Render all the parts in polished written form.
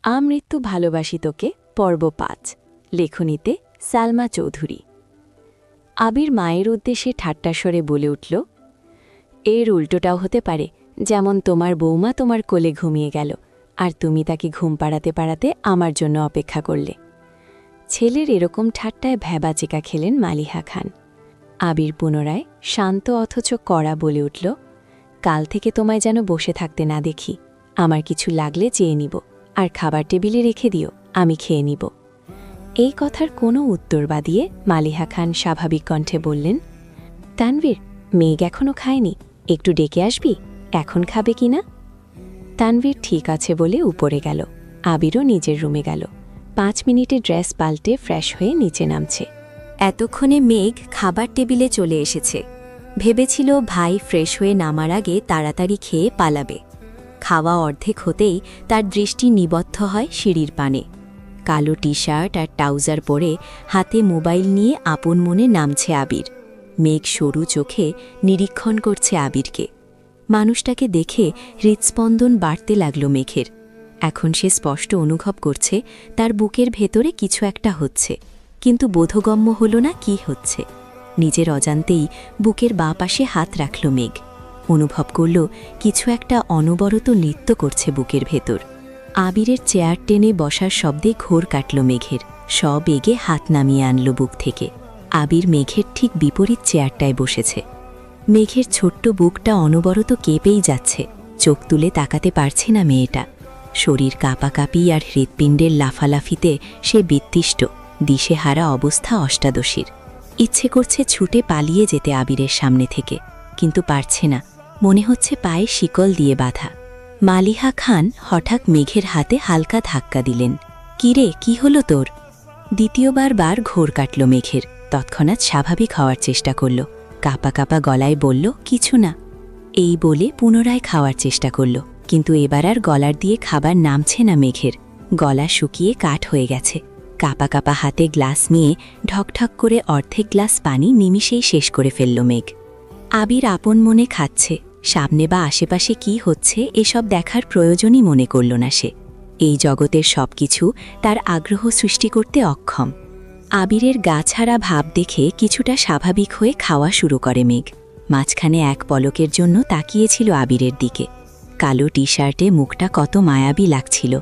আমৃত্যু ভালোবাসি তোকে পর্ব ৫ লেখনীতে সালমা চৌধুরী। আবির মায়ের উদ্দেশ্যে ঠাট্টাস্বরে বলে উঠল, এর উল্টোটাও হতে পারে, যেমন তোমার বৌমা তোমার কোলে ঘুমিয়ে গেল আর তুমি তাকে ঘুম পাড়াতে পাড়াতে আমার জন্য অপেক্ষা করলে। ছেলের এরকম ঠাট্টায় ভ্যাবাচেকা খেলেন মালিহা খান। আবির পুনরায় শান্ত অথচ কড়া বলে উঠল, কাল থেকে তোমায় যেন বসে থাকতে না দেখি। আমার কিছু লাগলে চেয়ে নিব, আর খাবার টেবিলে রেখে দিও, আমি খেয়ে নিব। এই কথার কোনো উত্তর বা দিয়ে মালিহা খান স্বাভাবিক কণ্ঠে বললেন, তানভীর, মেঘ এখনও খায়নি, একটু ডেকে আসবি, এখন খাবে কি না? তানভীর ঠিক আছে বলে উপরে গেল। আবিরও নিজের রুমে গেল। ৫ মিনিটে ড্রেস পাল্টে ফ্রেশ হয়ে নিচে নামছে। এতক্ষণে মেঘ খাবার টেবিলে চলে এসেছে। ভেবেছিল ভাই ফ্রেশ হয়ে নামার আগে তাড়াতাড়ি খেয়ে পালাবে। খাওয়া অর্ধেক হতেই তার দৃষ্টি নিবদ্ধ হয় সিঁড়ির পানে। কালো টি শার্ট আর ট্রাউজার পরে হাতে মোবাইল নিয়ে আপন মনে নামছে আবির। মেঘ সরু চোখে নিরীক্ষণ করছে আবিরকে। মানুষটাকে দেখে হৃৎস্পন্দন বাড়তে লাগল মেঘের। এখন সে স্পষ্ট অনুভব করছে তার বুকের ভেতরে কিছু একটা হচ্ছে, কিন্তু বোধগম্য হল না কি হচ্ছে। নিজের অজান্তেই বুকের বাঁ পাশে হাত রাখল মেঘ। অনুভব করল কিছু একটা অনবরত নৃত্য করছে বুকের ভেতর। আবিরের চেয়ার টেনে বসার শব্দে ঘোর কাটল মেঘের। সব এগে হাত নামিয়ে আনল বুক থেকে। আবির মেঘের ঠিক বিপরীত চেয়ারটায় বসেছে। মেঘের ছোট্ট বুকটা অনবরত কেঁপেই যাচ্ছে। চোখ তুলে তাকাতে পারছে না মেয়েটা। শরীর কাঁপাকাঁপি আর হৃৎপিণ্ডের লাফালাফিতে সে বিত্তিষ্ট, দিশেহারা অবস্থা অষ্টাদশীর। ইচ্ছে করছে ছুটে পালিয়ে যেতে আবিরের সামনে থেকে, কিন্তু পারছে না। মনে হচ্ছে পায়ে শিকল দিয়ে বাঁধা। মালিহা খান হঠাৎ মেঘের হাতে হালকা ধাক্কা দিলেন। কিরে, কি হলো তোর? দ্বিতীয়বার ঘোর কাটল মেঘের। তৎক্ষণাৎ স্বাভাবিক হওয়ার চেষ্টা করল। কাঁপা কাঁপা গলায় বলল, কিছু না। এই বলে পুনরায় খাওয়ার চেষ্টা করল, কিন্তু এবার আর গলার দিয়ে খাবার নামছে না মেঘের। গলা শুকিয়ে কাঠ হয়ে গেছে। কাঁপা কাঁপা হাতে গ্লাস নিয়ে ঢকঢক করে অর্ধেক গ্লাস পানি নিমিষেই শেষ করে ফেলল মেঘ। আবির আপন মনে খাচ্ছে। সামনে বা আশেপাশে কি হচ্ছে এসব দেখার প্রয়োজনই মনে করল না সে। এই জগতের সব কিছু তার আগ্রহ সৃষ্টি করতে অক্ষম। আবিরের গা ছাড়া ভাব দেখে কিছুটা স্বাভাবিক হয়ে খাওয়া শুরু করে মেঘ। মাঝখানে এক পলকের জন্য তাকিয়েছিল আবিরের দিকে। কালো টি শার্টে মুখটা কত মায়াবী লাগছিল।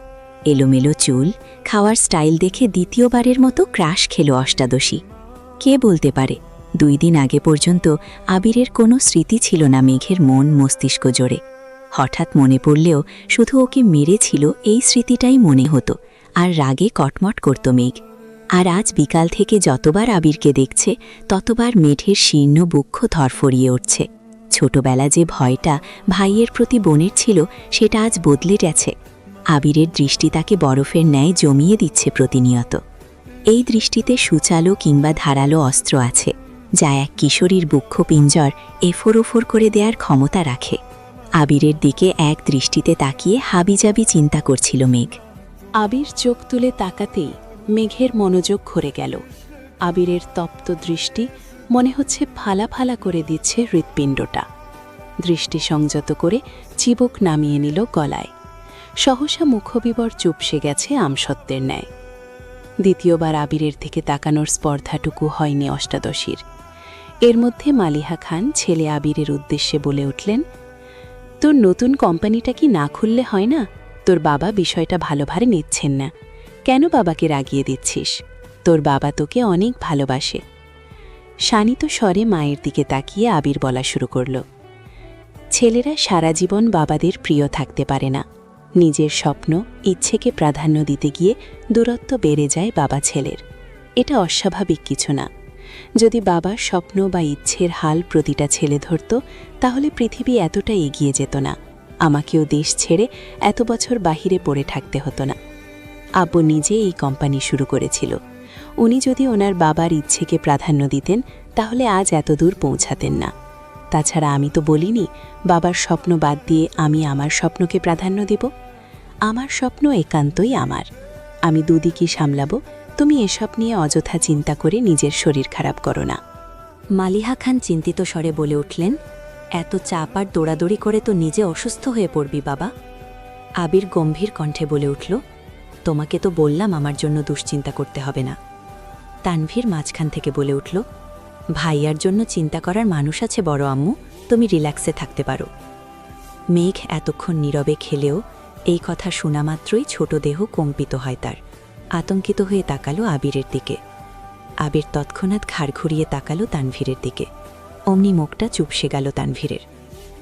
এলোমেলো চুল, খাওয়ার স্টাইল দেখে দ্বিতীয়বারের মতো ক্রাশ খেল অষ্টাদশী। কে বলতে পারে, 2 দিন আগে পর্যন্ত আবিরের কোনো স্মৃতি ছিল না মেঘের মন মস্তিষ্ক জোড়ে। হঠাৎ মনে পড়লেও শুধু ওকে মেরেছিল এই স্মৃতিটাই মনে হতো, আর রাগে কটমট করত মেঘ। আর আজ বিকাল থেকে যতবার আবিরকে দেখছে ততবার মেঘের শীর্ণ বক্ষ ধরফরিয়ে উঠছে। ছোটবেলা যে ভয়টা ভাইয়ের প্রতি বোনের ছিল সেটা আজ বদলে গেছে। আবিরের দৃষ্টি তাকে বরফের ন্যায় জমিয়ে দিচ্ছে প্রতিনিয়ত। এই দৃষ্টিতে সুচালো কিংবা ধারালো অস্ত্র আছে, যা এক কিশোরীর বক্ষ পিঞ্জর এফোর ওফোর করে দেওয়ার ক্ষমতা রাখে। আবিরের দিকে এক দৃষ্টিতে তাকিয়ে হাবিজাবি চিন্তা করছিল মেঘ। আবির চোখ তুলে তাকাতেই মেঘের মনোযোগ ঘুরে গেল। আবিরের তপ্ত দৃষ্টি মনে হচ্ছে ফালা ফালা করে দিচ্ছে হৃৎপিণ্ডটা। দৃষ্টি সংযত করে চিবুক নামিয়ে নিল গলায়। সহসা মুখবিবর চুপসে গেছে আমসত্ত্বের ন্যায়। দ্বিতীয়বার আবিরের দিকে তাকানোর স্পর্ধাটুকু হয়নি অষ্টাদশীর। এর মধ্যে মালিহা খান ছেলে আবিরের উদ্দেশ্যে বলে উঠলেন, তোর নতুন কোম্পানিটা কি না খুললে হয় না? তোর বাবা বিষয়টা ভালোভাবে নিচ্ছেন না। কেন বাবাকে রাগিয়ে দিচ্ছিস? তোর বাবা তোকে অনেক ভালোবাসে। শানিত স্বরে মায়ের দিকে তাকিয়ে আবির বলা শুরু করল, ছেলেরা সারা জীবন বাবাদের প্রিয় থাকতে পারে না। নিজের স্বপ্ন ইচ্ছেকে প্রাধান্য দিতে গিয়ে দূরত্ব বেড়ে যায় বাবা ছেলের। এটা অস্বাভাবিক কিছু না। যদি বাবার স্বপ্ন বা ইচ্ছের হাল প্রতিটা ছেলে ধরত, তাহলে পৃথিবী এতটা এগিয়ে যেত না। আমাকেও দেশ ছেড়ে এত বছর বাহিরে পড়ে থাকতে হতো না। আব্বু নিজে এই কোম্পানি শুরু করেছিল। উনি যদি ওনার বাবার ইচ্ছেকে প্রাধান্য দিতেন তাহলে আজ এত দূর পৌঁছাতেন না। তাছাড়া আমি তো বলিনি বাবার স্বপ্ন বাদ দিয়ে আমি আমার স্বপ্নকে প্রাধান্য দেব। আমার স্বপ্ন একান্তই আমার। আমি দুদিকই সামলাবো। তুমি এসব নিয়ে অযথা চিন্তা করে নিজের শরীর খারাপ করো না। মালিহা খান চিন্তিত স্বরে বলে উঠলেন, এত চাপ আর দৌড়াদৌড়ি করে তো নিজে অসুস্থ হয়ে পড়বি বাবা। আবির গম্ভীর কণ্ঠে বলে উঠল, তোমাকে তো বললাম আমার জন্য দুশ্চিন্তা করতে হবে না। তানভীর মাঝখান থেকে বলে উঠল, ভাইয়ার জন্য চিন্তা করার মানুষ আছে বড় আম্মু, তুমি রিল্যাক্সে থাকতে পারো। মেঘ এতক্ষণ নীরবে খেলেও এই কথা শোনা মাত্রই ছোট দেহ কম্পিত হয় তার। আতঙ্কিত হয়ে তাকালো আবিরের দিকে। আবির তৎক্ষণাৎ ঘাড় ঘুরিয়ে তাকালো তানভীরের দিকে। অমনি মুখটা চুপসে গেল তানভীরের।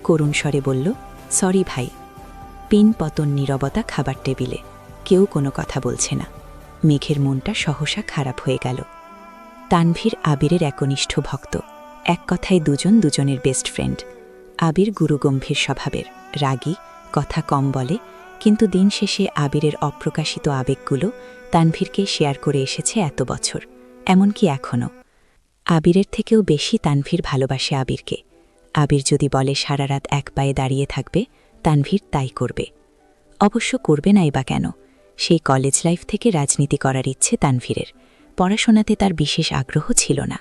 করুণ স্বরে বলল, সরি ভাই। পিন পতন নীরবতা খাবার টেবিলে, কেউ কোনো কথা বলছে না। মেঘের মনটা সহসা খারাপ হয়ে গেল। তানভীর আবিরের একনিষ্ঠ ভক্ত, এক কথায় দুজন দুজনের বেস্ট ফ্রেন্ড। আবির গুরুগম্ভীর স্বভাবের, রাগী, কথা কম বলে, কিন্তু দিন শেষে আবিরের অপ্রকাশিত আবেগগুলো তানভীরকে শেয়ার করে এসেছে এত বছর, এমনকি এখনও। আবিরের থেকেও বেশি তানভীর ভালোবাসে আবিরকে। আবির যদি বলে সারা রাত এক পায়ে দাঁড়িয়ে থাকবে, তানভীর তাই করবে। অবশ্য করবে নাই বা কেন, সেই কলেজ লাইফ থেকে রাজনীতি করার ইচ্ছে তানভীরের। পড়াশোনাতে তার বিশেষ আগ্রহ ছিল না।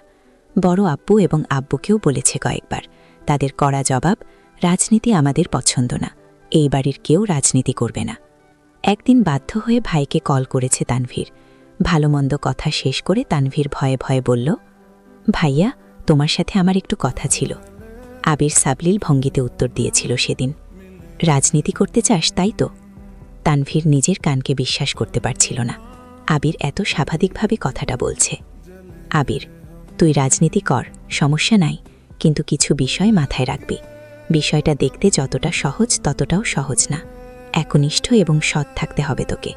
বড় আব্বু এবং আব্বুকেও বলেছে কয়েকবার, তাদের কড়া জবাব, রাজনীতি আমাদের পছন্দ না, এই বাড়ির কেউ রাজনীতি করবে না। একদিন বাধ্য হয়ে ভাইকে কল করেছে তানভীর। ভালোমন্দ কথা শেষ করে তানভীর ভয়ে ভয়ে বলল, ভাইয়া, তোমার সাথে আমার একটু কথা ছিল। আবির সাবলীল ভঙ্গিতে উত্তর দিয়েছিল সেদিন, রাজনীতি করতে চাস তাই তো? তানভীর নিজের কানকে বিশ্বাস করতে পারছিল না। আবির এত স্বাভাবিকভাবে কথাটা বলছে। আবির, তুই রাজনীতি কর, সমস্যা নাই, কিন্তু কিছু বিষয় মাথায় রাখবি। বিষয়টা দেখতে যতটা সহজ ততটাও সহজ না। একনিষ্ঠ এবং সৎ থাকতে হবে তোকে।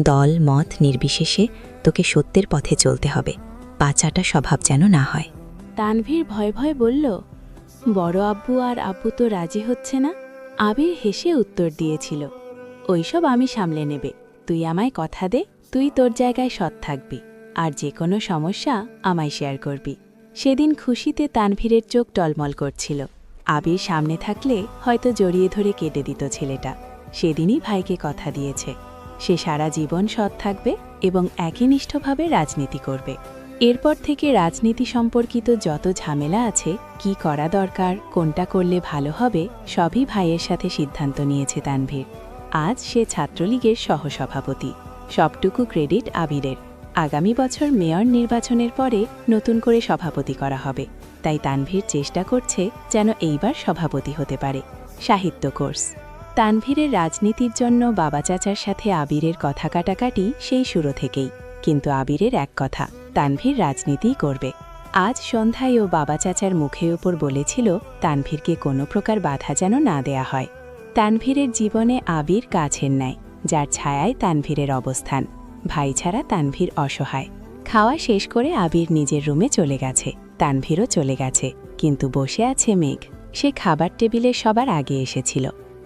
দল মত নির্বিশেষে তোকে সত্যের পথে চলতে হবে। পাচাটা স্বভাব যেন না হয়। তানভীর ভয়ে ভয়ে বলল, বড় আব্বু আর আব্বু তো রাজি হচ্ছে না। আবির হেসে উত্তর দিয়েছিল, ওইসব আমি সামলে নেবে, তুই আমায় কথা দে, তুই তোর জায়গায় সৎ থাকবি, আর যে কোনো সমস্যা আমায় শেয়ার করবি। সেদিন খুশিতে তানভীরের চোখ টলমল করছিল। আবির সামনে থাকলে হয়তো জড়িয়ে ধরে কেটে দিত ছেলেটা। সেদিনই ভাইকে কথা দিয়েছে, সে সারা জীবন সৎ থাকবে এবং একনিষ্ঠভাবে রাজনীতি করবে। এরপর থেকে রাজনীতি সম্পর্কিত যত ঝামেলা আছে, কি করা দরকার, কোনটা করলে ভালো হবে, সবই ভাইয়ের সাথে সিদ্ধান্ত নিয়েছে তানভীর। আজ সে ছাত্রলীগের সহসভাপতি। সবটুকু ক্রেডিট আবিরের। আগামী বছর মেয়র নির্বাচনের পরে নতুন করে সভাপতি করা হবে, তাই তানভীর চেষ্টা করছে যেন এইবার সভাপতি হতে পারে। সাহিত্য কোর্স। তানভীরের রাজনীতির জন্য বাবা চাচার সাথে আবিরের কথা কাটাকাটি সেই শুরু থেকেই, কিন্তু আবিরের এক কথা, তানভীর রাজনীতিই করবে। আজ সন্ধ্যায় ও বাবা চাচার মুখের ওপর বলেছিল তানভীরকে কোনো প্রকার বাধা যেন না দেয়া হয়। তানভীরের জীবনে আবির কাছের ন্যায়, যার ছায়ায় তানভীরের অবস্থান। ভাই ছাড়া তানভীর অসহায়। খাওয়া শেষ করে আবির নিজের রুমে চলে গেছে, তানভীরও চলে গেছে, কিন্তু বসে আছে মেঘ। সে খাবার টেবিলে সবার আগে এসেছিল,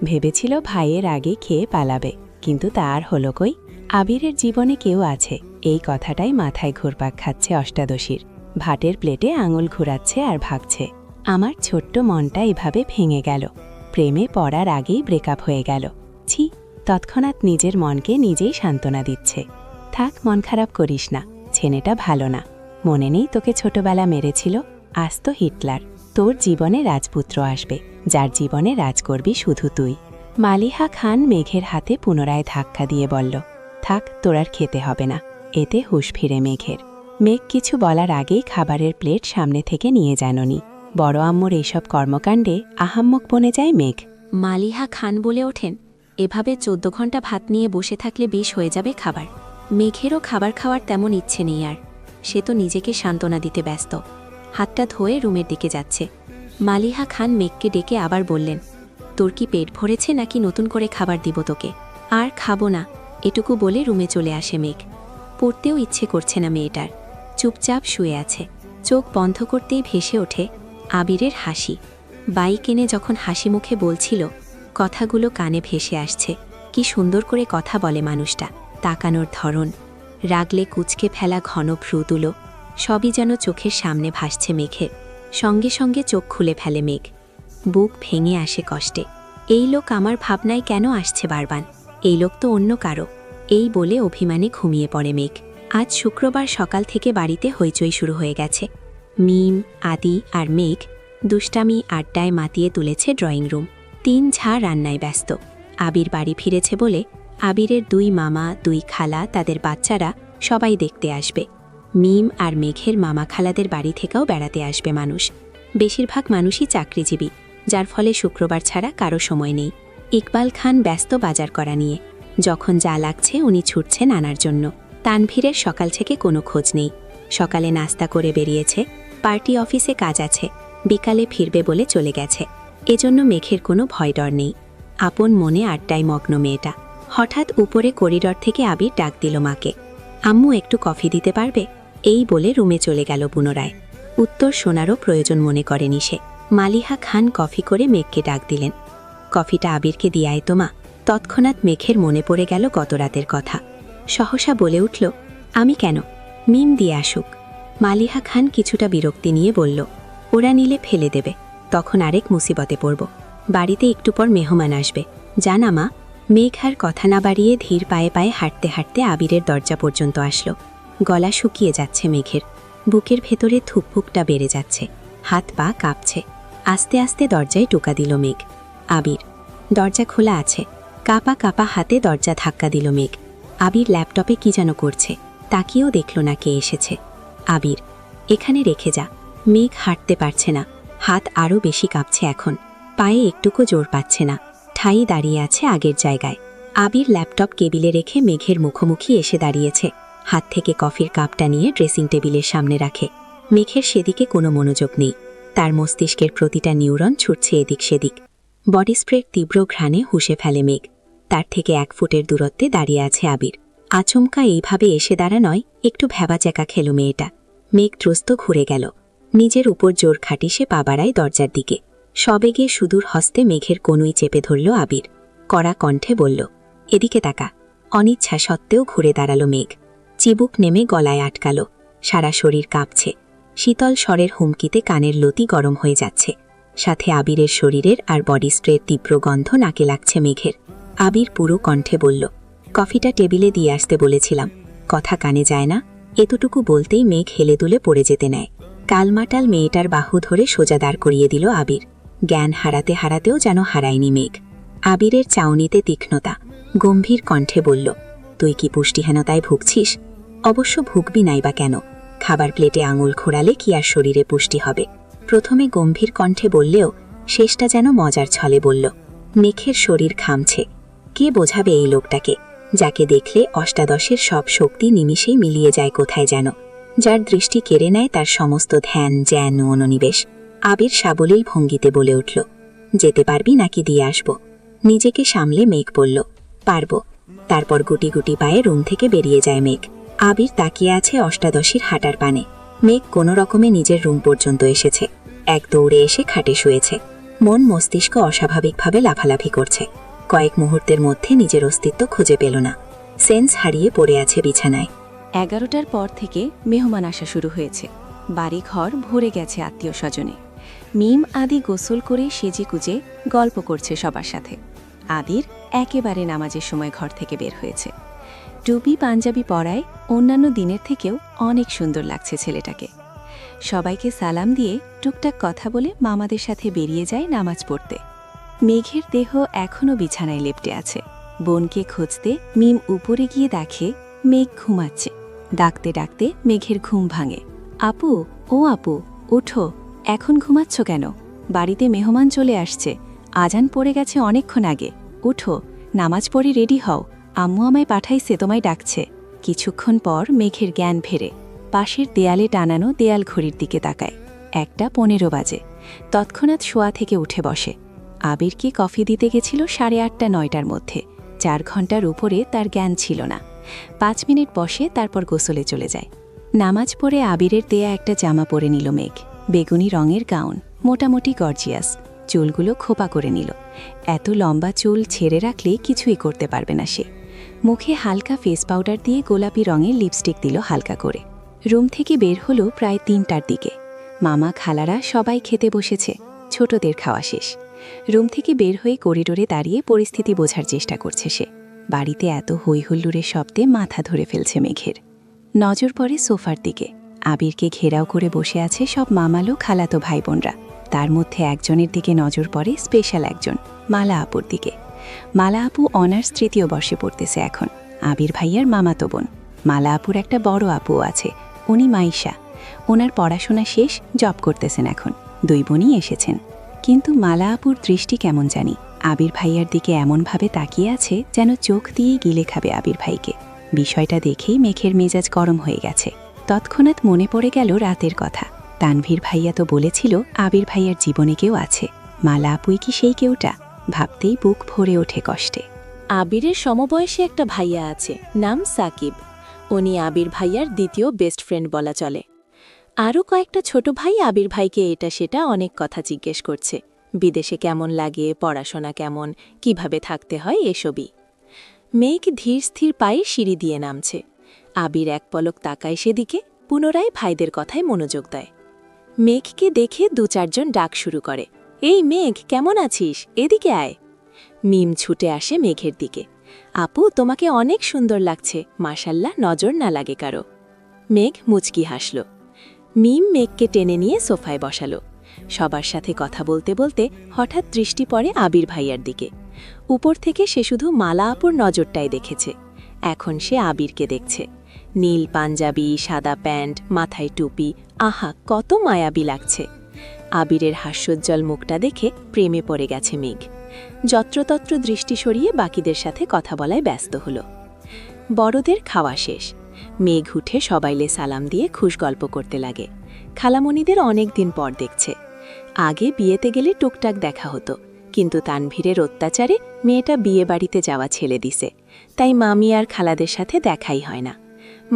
ভেবেছিল ভাইয়ের আগে খেয়ে পালাবে, কিন্তু তা আর হলো কই। আবিরের জীবনে কেউ আছে, এই কথাটাই মাথায় ঘুরপাক খাচ্ছে অষ্টাদশীর। ভাতের প্লেটে আঙুল ঘুরাচ্ছে আর ভাবছে, আমার ছোট্ট মনটা এভাবে ভেঙে গেল, প্রেমে পড়ার আগেই ব্রেকআপ হয়ে গেল। ছি, তৎক্ষণাৎ নিজের মনকে নিজেই সান্ত্বনা দিচ্ছে। থাক, মন খারাপ করিস না, ছেলেটা ভালো না। মনে নেই তোকে ছোটবেলা মেরেছিল? আজ তো হিটলার। তোর জীবনে রাজপুত্র আসবে, যার জীবনে রাজ করবি শুধু তুই। মালিহা খান মেঘের হাতে পুনরায় ধাক্কা দিয়ে বলল, থাক, তোর আর খেতে হবে না। এতে হুঁশ ফিরে মেঘের। মেঘ কিছু বলার আগেই খাবারের প্লেট সামনে থেকে নিয়ে জাননি। বড় আম্মুর এইসব কর্মকাণ্ডে আহাম্মক বনে যায় মেঘ। মালিহা খান বলে ওঠেন, এভাবে 14 ঘন্টা ভাত নিয়ে বসে থাকলে বেশ হয়ে যাবে খাবার। মেঘেরও খাবার খাওয়ার তেমন ইচ্ছে নেই আর, সে তো নিজেকে সান্ত্বনা দিতে ব্যস্ত। হাতটা ধোয়ে রুমের দিকে যাচ্ছে। মালিহা খান মেঘকে ডেকে আবার বললেন, তোর কি পেট ভরেছে নাকি নতুন করে খাবার দিব তোকে? আর খাবো না, এটুকু বলে রুমে চলে আসে মেঘ। পড়তেও ইচ্ছে করছে না মেয়েটার, চুপচাপ শুয়ে আছে। চোখ বন্ধ করতেই ভেসে ওঠে আবিরের হাসি। বাইক এনে যখন হাসি মুখে বলছিল, কথাগুলো কানে ভেসে আসছে। কি সুন্দর করে কথা বলে মানুষটা, তাকানোর ধরন, রাগলে কুচকে ফেলা ঘন ভ্রুতুলো, সবই যেন চোখের সামনে ভাসছে মেঘের। সঙ্গে সঙ্গে চোখ খুলে ফেলে মেঘ, বুক ভেঙে আসে কষ্টে। এই লোক আমার ভাবনায় কেন আসছে বারবার? এই লোক তো অন্য কারো। এই বলে অভিমানে ঘুমিয়ে পড়ে মেঘ। আজ শুক্রবার সকাল থেকে বাড়িতে হইচই শুরু হয়ে গেছে। মিম, আদি আর মেঘ দুষ্টামি আড্ডায় মাতিয়ে তুলেছে ড্রয়িং রুম। 3 ঝা রান্নায় ব্যস্ত। আবির বাড়ি ফিরেছে বলে আবিরের 2 মামা, 2 খালা, তাদের বাচ্চারা সবাই দেখতে আসবে। মিম আর মেঘের মামা খালাদের বাড়ি থেকেও বেড়াতে আসবে মানুষ। বেশিরভাগ মানুষই চাকরিজীবী, যার ফলে শুক্রবার ছাড়া কারো সময় নেই। ইকবাল খান ব্যস্ত বাজার করা নিয়ে। যখন যা লাগছে উনি ছুটছেন আনার জন্য। তানভীরের সকাল থেকে কোনো খোঁজ নেই। সকালে নাস্তা করে বেরিয়েছে, পার্টি অফিসে কাজ আছে, বিকালে ফিরবে বলে চলে গেছে। এজন্য মেঘের কোনো ভয় ডর নেই। আপন মনে আড্ডায় মগ্ন মেয়েটা। হঠাৎ উপরে করিডর থেকে আবির ডাক দিল মাকে। আম্মু একটু কফি দিতে পারবে? এই বলে রুমে চলে গেল পুনরায়। উত্তর শোনারও প্রয়োজন মনে করেনি সে। মালিহা খান কফি করে মেঘকে ডাক দিলেন। কফিটা আবিরকে দিয়ে আয় তো মা। তৎক্ষণাৎ মেঘের মনে পড়ে গেল গত রাতের কথা। সহসা বলে উঠল, আমি কেন? মিম দিয়ে আসুক। মালিহা খান কিছুটা বিরক্তি নিয়ে বলল, ওরা নিলে ফেলে দেবে, তখন আরেক মুসিবতে পড়ব। বাড়িতে একটু পর মেহমান আসবে, জানা মা। মেঘ আর কথা না বাড়িয়ে ধীর পায়ে পায়ে হাঁটতে হাঁটতে আবিরের দরজা পর্যন্ত আসলো। গলা শুকিয়ে যাচ্ছে মেঘের, বুকের ভেতরে থুকফুকটা বেড়ে যাচ্ছে, হাত পা কাঁপছে। আস্তে আস্তে দরজায় টোকা দিল মেঘ। আবির। দরজা খোলা আছে। কাঁপা কাঁপা হাতে দরজা ধাক্কা দিল মেঘ। আবির ল্যাপটপে কি যেন করছে, তাকিয়েও দেখল না কে এসেছে। আবির, এখানে রেখে যা। মেঘ হাঁটতে পারছে না, হাত আরও বেশি কাঁপছে এখন, পায়ে একটুকু জোর পাচ্ছে না, ঠাই দাঁড়িয়ে আছে আগের জায়গায়। আবির ল্যাপটপ কেবিলে রেখে মেঘের মুখোমুখি এসে দাঁড়িয়েছে, হাত থেকে কফির কাপটা নিয়ে ড্রেসিং টেবিলের সামনে রাখে। মেঘের সেদিকে কোনো মনোযোগ নেই, তার মস্তিষ্কের প্রতিটা নিউরন ছুটছে এদিক সেদিক। বডি স্প্রের তীব্র ঘ্রাণে হুঁশে ফেলে মেঘ। তার থেকে 1 ফুটের দূরত্বে দাঁড়িয়ে আছে আবির। আচমকা এইভাবে এসে দাঁড়া নয়, একটু ভ্যাবাচ্যাকা খেল মেয়েটা। মেঘ ত্রস্ত ঘুরে গেল, নিজের উপর জোর খাটি সে পা বাড়ায় দরজার দিকে। সবেগে সুদূর হস্তে মেঘের কনুই চেপে ধরল আবির। কড়া কণ্ঠে বলল, এদিকে তাকা। অনিচ্ছা সত্ত্বেও ঘুরে দাঁড়ালো মেঘ। চিবুক নেমে গলায় আটকালো, সারা শরীর কাঁপছে। শীতল স্বরের হুমকিতে কানের লতি গরম হয়ে যাচ্ছে, সাথে আবিরের শরীরের আর বডি স্প্রের তীব্র গন্ধ নাকে লাগছে মেঘের। আবির পুরো কণ্ঠে বলল, কফিটা টেবিলে দিয়ে আসতে বলেছিলাম, কথা কানে যায় না? এতটুকু বলতেই মেঘ হেলে দুলে পড়ে যেতে নেয়। কালমাটাল মেয়েটার বাহু ধরে সোজা দাঁড় করিয়ে দিল আবির। জ্ঞান হারাতে হারাতেও যেন হারায়নি মেঘ। আবিরের চাউনিতে তীক্ষ্ণতা, গম্ভীর কণ্ঠে বলল, তুই কি পুষ্টিহীনতায় ভুগছিস? অবশ্য ভুগবি নাই বা কেন, খাবার প্লেটে আঙুল খোঁড়ালে কি আর শরীরে পুষ্টি হবে? প্রথমে গম্ভীর কণ্ঠে বললেও শেষটা যেন মজার ছলে বলল। মেঘের শরীর ঘামছে। কে বোঝাবে এই লোকটাকে, যাকে দেখলে অষ্টাদশের সব শক্তি নিমিষেই মিলিয়ে যায় কোথায় যেন, যার দৃষ্টি কেড়ে নেয় তার সমস্ত ধ্যান জ্ঞান ও মনোনিবেশ। আবির সাবলীল ভঙ্গিতে বলে উঠল, যেতে পারবি নাকি দিয়ে আসব? নিজেকে সামলে মেঘ বলল, পারব। তারপর গুটি গুটি পায়ে রুম থেকে বেরিয়ে যায় মেঘ। আবির তাকিয়ে আছে অষ্টাদশীর হাঁটার পানে। মেঘ কোনো রকমে নিজের রুম পর্যন্ত এসেছে, এক দৌড়ে এসে খাটে শুয়েছে। মন মস্তিষ্ক অস্বাভাবিকভাবে লাফালাফি করছে। কয়েক মুহূর্তের মধ্যে নিজের অস্তিত্ব খুঁজে পেল না, সেন্স হারিয়ে পড়ে আছে বিছানায়। 11টার পর থেকে মেহমান আসা শুরু হয়েছে। বাড়ি ঘর ভরে গেছে আত্মীয় স্বজনে। মিম আদি গোসল করে সেজে কুজে গল্প করছে সবার সাথে। আদির একেবারে নামাজের সময় ঘর থেকে বের হয়েছে। টুপি পাঞ্জাবি পরায় অন্যান্য দিনের থেকেও অনেক সুন্দর লাগছে ছেলেটাকে। সবাইকে সালাম দিয়ে টুকটাক কথা বলে মামাদের সাথে বেরিয়ে যায় নামাজ পড়তে। মেঘের দেহ এখনও বিছানায় লেপ্টে আছে। বোনকে খুঁজতে মিম উপরে গিয়ে দেখে মেঘ ঘুমাচ্ছে। ডাকতে ডাকতে মেঘের ঘুম ভাঙে। আপু, ও আপু, উঠো, এখন ঘুমাচ্ছ কেন? বাড়িতে মেহমান চলে আসছে, আজান পড়ে গেছে অনেকক্ষণ আগে। উঠো, নামাজ পড়ে রেডি হও, আম্মু আমায় পাঠাইছে তোমায় ডাকছে। কিছুক্ষণ পর মেঘের জ্ঞান ফেরে। পাশের দেয়ালে টানানো দেয়াল ঘড়ির দিকে তাকায়। 1:15 বাজে। তৎক্ষণাৎ শোয়া থেকে উঠে বসে। আবিরকে কফি দিতে গেছিল 8:30-9টার মধ্যে। 4 ঘন্টার উপরে তার জ্ঞান ছিল না। 5 মিনিট বসে তারপর গোসলে চলে যায়। নামাজ পড়ে আবিরের দেয়া একটা জামা পরে নিল মেঘ। বেগুনি রঙের গাউন, মোটামুটি গর্জিয়াস। চুলগুলো খোপা করে নিল। এত লম্বা চুল ছেড়ে রাখলে কিছুই করতে পারবে না সে। মুখে হালকা ফেস পাউডার দিয়ে গোলাপি রঙের লিপস্টিক দিল হালকা করে। রুম থেকে বের হলো প্রায় 3টার দিকে। মামা খালারা সবাই খেতে বসেছে, ছোটদের খাওয়া শেষ। রুম থেকে বের হয়ে করিডোরে দাঁড়িয়ে পরিস্থিতি বোঝার চেষ্টা করছে সে। বাড়িতে এত হইহুল্লুরের শব্দে মাথা ধরে ফেলছে মেঘের। নজর পড়ে সোফার দিকে। আবিরকে ঘেরাও করে বসে আছে সব মামালো খালাতো ভাই বোনরা। তার মধ্যে একজনের দিকে নজর পড়ে, স্পেশাল একজন, মালা আপুর দিকে। মালা আপু অনার্স 3য় বর্ষে পড়তেছে এখন। আবির ভাইয়ার মামাতো বোন। মালা আপুর একটা বড় আপুও আছে, উনি মাইশা। ওনার পড়াশোনা শেষ, জব করতেছেন এখন। 2 বোনই এসেছেন। কিন্তু মালা আপুর দৃষ্টি কেমন জানি আবির ভাইয়ার দিকে এমনভাবে তাকিয়ে আছে যেন চোখ দিয়েই গিলে খাবে আবির ভাইকে। বিষয়টা দেখেই মেঘের মেজাজ গরম হয়ে গেছে। তৎক্ষণাৎ মনে পড়ে গেল রাতের কথা। তানভীর ভাইয়া তো বলেছিল আবির ভাইয়ার জীবনে কেউ আছে। মালা আপুই কি সেই কেউটা? ভাবতেই বুক ভরে ওঠে কষ্টে। আবিরের সমবয়সী একটা ভাইয়া আছে, নাম সাকিব। উনি আবির ভাইয়ার দ্বিতীয় বেস্ট ফ্রেন্ড বলা চলে। আরও কয়েকটা ছোট ভাই আবির ভাইকে এটা সেটা অনেক কথা জিজ্ঞেস করছে। বিদেশে কেমন লাগে, পড়াশোনা কেমন, কিভাবে থাকতে হয়, এসবই। মেঘ ধীর স্থির পায়ে সিঁড়ি দিয়ে নামছে। আবির এক পলক তাকায় সেদিকে, পুনরায় ভাইদের কথায় মনোযোগ দেয়। মেঘকে দেখে 2-4 জন ডাক শুরু করে, এই মেঘ কেমন আছিস, এদিকে আয়। মিম ছুটে আসে মেঘের দিকে, আপু তোমাকে অনেক সুন্দর লাগছে, মাশাল্লাহ, নজর না লাগে কারো। মেঘ মুচকি হাসল। মিম মেঘকে টেনে নিয়ে সোফায় বসালো। সবার সাথে কথা বলতে বলতে হঠাৎ দৃষ্টি পড়ে আবির ভাইয়ার দিকে। উপর থেকে সে শুধু মালা আপুর নজরটাই দেখেছে, এখন সে আবিরকে দেখছে। নীল পাঞ্জাবি, সাদা প্যান্ট, মাথায় টুপি, আহা কত মায়াবী লাগছে। আবিরের হাস্যোজ্জ্বল মুখটা দেখে প্রেমে পড়ে গেছে মেঘ। যত্রতত্র দৃষ্টি সরিয়ে বাকিদের সাথে কথা বলায় ব্যস্ত হল। বড়দের খাওয়া শেষ। মেঘ উঠে সবাইলে সালাম দিয়ে খুশ গল্প করতে লাগে। খালামণিদের অনেক দিন পর দেখছে। আগে বিয়েতে গেলে টুকটাক দেখা হতো, কিন্তু তানভীরের অত্যাচারে মেয়েটা বিয়ে বাড়িতে যাওয়া ছেড়ে দিছে, তাই মামি আর খালাদের সাথে দেখাই হয় না।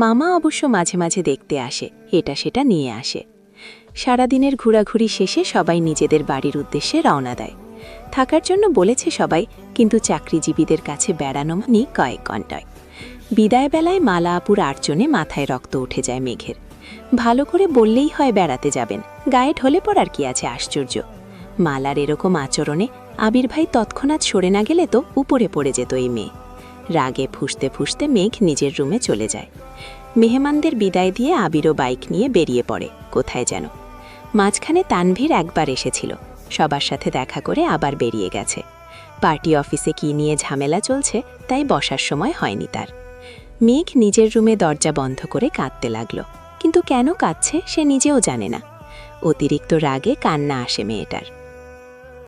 মামা অবশ্য মাঝে মাঝে দেখতে আসে, এটা সেটা নিয়ে আসে। সারাদিনের ঘোরাঘুরি শেষে সবাই নিজেদের বাড়ির উদ্দেশ্যে রওনা দেয়। থাকার জন্য বলেছে সবাই, কিন্তু চাকরিজীবীদের কাছে বেড়ানো মানে কয়েক ঘণ্টায়। বিদায় বেলায় মালা আপুর আর্চনে মাথায় রক্ত উঠে যায় মেঘের। ভালো করে বললেই হয় বেড়াতে যাবেন, গায়ে ঢলে পড়ার কি আছে আশ্চর্য। মালার এরকম আচরণে আবির ভাই তৎক্ষণাৎ সরে না গেলে তো উপরে পড়ে যেত এই মেয়ে। রাগে ফুঁসতে ফুঁসতে মেঘ নিজের রুমে চলে যায়। মেহমানদের বিদায় দিয়ে আবিরও বাইক নিয়ে বেরিয়ে পড়ে কোথায় যেন। মাঝখানে তানভীর একবার এসেছিল, সবার সাথে দেখা করে আবার বেরিয়ে গেছে। পার্টি অফিসে কি নিয়ে ঝামেলা চলছে, তাই বসার সময় হয়নি তার। মেঘ নিজের রুমে দরজা বন্ধ করে কাঁদতে লাগল, কিন্তু কেন কাঁদছে সে নিজেও জানে না। অতিরিক্ত রাগে কান্না আসে মেয়েটার।